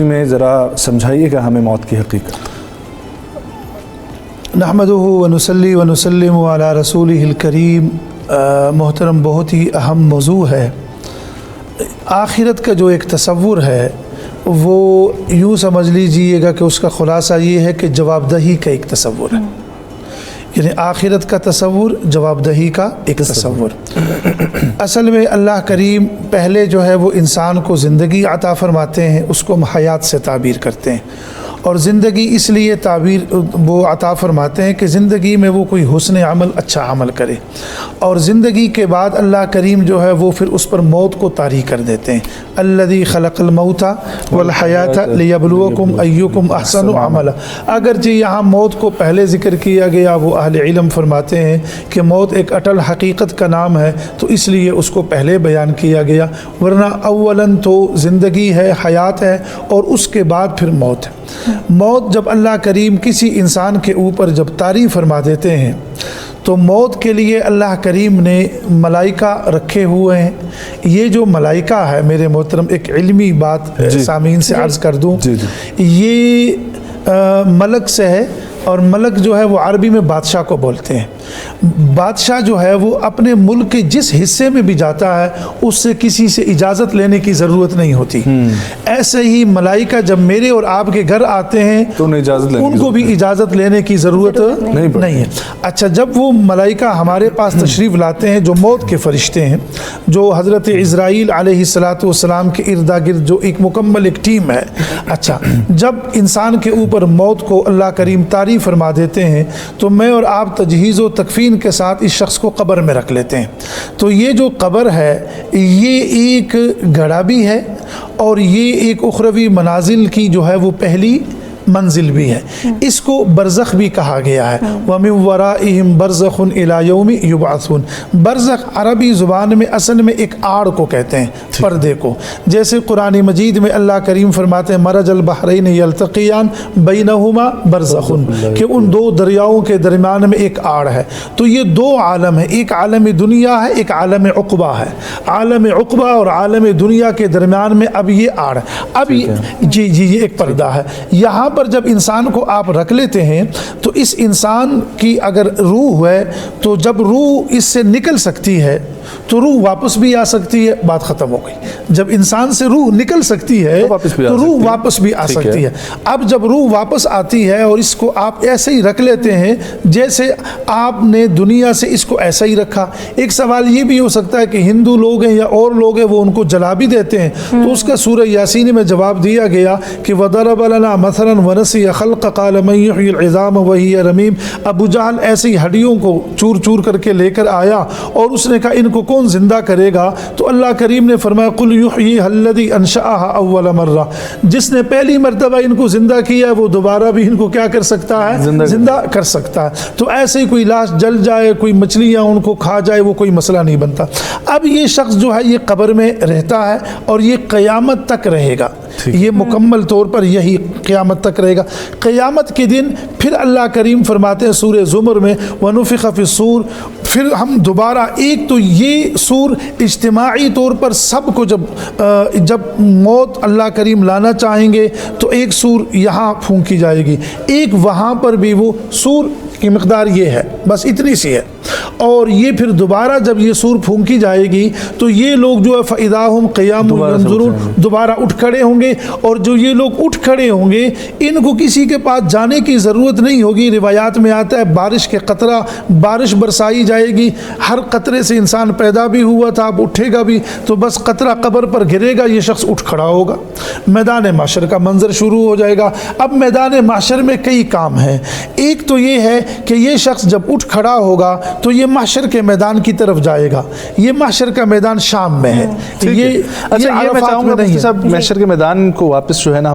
میں ذرا سمجھائیے گا ہمیں موت کی حقیقت۔ نحمدہ ونصلی ونسلم علی رسولہ الکریم۔ محترم، بہت ہی اہم موضوع ہے۔ آخرت کا جو ایک تصور ہے وہ یوں سمجھ لیجئے گا کہ اس کا خلاصہ یہ ہے کہ جواب دہی کا ایک تصور ہے، یعنی آخرت کا تصور، جواب دہی کا ایک تصور۔ اصل میں اللہ کریم پہلے جو ہے وہ انسان کو زندگی عطا فرماتے ہیں، اس کو ہم حیات سے تعبیر کرتے ہیں، اور زندگی اس لیے تعبیر وہ عطا فرماتے ہیں کہ زندگی میں وہ کوئی حسن عمل، اچھا عمل کرے، اور زندگی کے بعد اللہ کریم جو ہے وہ پھر اس پر موت کو طاری کر دیتے ہیں۔ الذی خلق الموت والحیات لیبلوکم ایکم احسن عملا۔ اگرچہ یہاں موت کو پہلے ذکر کیا گیا، وہ اہل علم فرماتے ہیں کہ موت ایک اٹل حقیقت کا نام ہے تو اس لیے اس کو پہلے بیان کیا گیا، ورنہ اولاً تو زندگی ہے، حیات ہے، اور اس کے بعد پھر موت ہے۔ موت جب اللہ کریم کسی انسان کے اوپر جب طاری فرما دیتے ہیں تو موت کے لیے اللہ کریم نے ملائکہ رکھے ہوئے ہیں۔ یہ جو ملائکہ ہے میرے محترم، ایک علمی بات سامعین سے عرض کر دوں، یہ ملک سے ہے، اور ملک جو ہے وہ عربی میں بادشاہ کو بولتے ہیں۔ بادشاہ جو ہے وہ اپنے ملک کے جس حصے میں بھی جاتا ہے اس سے کسی سے اجازت لینے کی ضرورت نہیں ہوتی۔ ایسے ہی ملائکہ جب میرے اور آپ کے گھر آتے ہیں تو ان کو بھی اجازت لینے کی ضرورت نہیں ہے۔ اچھا، جب وہ ملائکہ ہمارے پاس تشریف لاتے ہیں، جو موت کے فرشتے ہیں، جو حضرت عزرائیل علیہ السلام کے ارد گرد جو ایک مکمل ایک ٹیم ہے، اچھا جب انسان کے اوپر موت کو اللہ کریم طاری فرما دیتے ہیں تو میں اور آپ تجہیز و تکفین کے ساتھ اس شخص کو قبر میں رکھ لیتے ہیں۔ تو یہ جو قبر ہے یہ ایک گڑھا بھی ہے، اور یہ ایک اخروی منازل کی جو ہے وہ پہلی منزل بھی ہے۔ اس کو برزخ بھی کہا گیا ہے۔ وَمِن وَرَائِهِمْ بَرْزَخٌ إِلَى يَوْمِ يُبْعَثُونَ۔ برزخ عربی زبان میں اصل میں ایک آڑ کو کہتے ہیں، پردے کو۔ جیسے قرآن مجید میں اللہ کریم فرماتے ہیں مرج البحرین یلتقیان بینہما برزخ، کہ ان دو دریاؤں کے درمیان میں ایک آڑ ہے۔ تو یہ دو عالم ہے، ایک عالم دنیا ہے، ایک عالم عقبہ ہے۔ عالم عقبہ اور عالم دنیا کے درمیان میں اب یہ آڑ ہے، اب یہ ایک پردہ ہے۔ یہاں پر جب انسان کو آپ رکھ لیتے ہیں تو اس انسان کی اگر روح ہے تو جب روح اس سے نکل سکتی ہے تو روح واپس بھی آ سکتی ہے، بات ختم ہو گئی۔ جب انسان سے روح نکل سکتی ہے تو روح واپس بھی آ سکتی ہے۔ اب جب روح واپس آتی ہے اور اس کو آپ ایسے ہی رکھ لیتے ہیں جیسے آپ نے دنیا سے اس کو ایسا ہی رکھا۔ ایک سوال یہ بھی ہو سکتا ہے کہ ہندو لوگ ہیں یا اور لوگ ہیں وہ ان کو جلا بھی دیتے ہیں، تو اس کا سورہ یاسین میں جواب دیا گیا کہ وَضَرَبَ لَنَا مَثَلًا وَنَسِيَ خَلْقَ قَالَ مَن يُحْيِي الْعِظَامَ وَهِيَ رَمِيمٌ۔ ابو جہل ایسی ہڈیوں کو چور چور کر کے لے کر آیا اور اس نے کہا ان کو کون زندہ کرے گا؟ تو اللہ کریم نے فرمایا قُلْ يُحْيِيهَا الَّذِي أَنشَأَهَا أَوَّلَ مَرَّةٍ۔ جس نے پہلی مرتبہ ان کو زندہ کیا ہے وہ دوبارہ بھی ان کو کیا کر سکتا ہے؟ زندہ کر سکتا ہے۔ تو ایسے ہی کوئی لاش جل جائے، کوئی مچھلیاں ان کو کھا جائے، وہ کوئی مسئلہ نہیں بنتا۔ اب یہ شخص جو ہے یہ قبر میں رہتا ہے اور یہ قیامت تک رہے گا، یہ مکمل طور پر یہی قیامت تک رہے گا۔ قیامت کے دن پھر اللہ کریم فرماتے ہیں سورہ زمر میں وَنُفِخَ فِي الصُّورِ، پھر ہم دوبارہ ایک تو یہ سور اجتماعی طور پر سب کو جب موت اللہ کریم لانا چاہیں گے تو ایک سور یہاں پھونکی جائے گی، ایک وہاں پر بھی، وہ سور کی مقدار یہ ہے، بس اتنی سی ہے، اور یہ پھر دوبارہ جب یہ سور پھونکی جائے گی تو یہ لوگ جو ہے فَإِذَا هُمْ قِيَامٌ يَنظُرُونَ، دوبارہ اٹھ کھڑے ہوں گے، اور جو یہ لوگ اٹھ کھڑے ہوں گے ان کو کسی کے پاس جانے کی ضرورت نہیں ہوگی۔ روایات میں آتا ہے بارش کے قطرہ، بارش برسائی جائے گی، ہر قطرے سے انسان پیدا بھی ہوا تھا، اب اٹھے گا بھی، تو بس قطرہ قبر پر گرے گا، یہ شخص اٹھ کھڑا ہوگا، میدان محشر کا منظر شروع ہو جائے گا۔ اب میدان محشر میں کئی کام ہیں۔ ایک تو یہ ہے کہ یہ شخص جب اٹھ کھڑا ہوگا تو یہ محشر کے میدان کی طرف جائے گا۔ یہ محشر کا میدان شام میں ہے، یہ میں چاہوں گا محشر کے میدان کو واپس جو ہے نا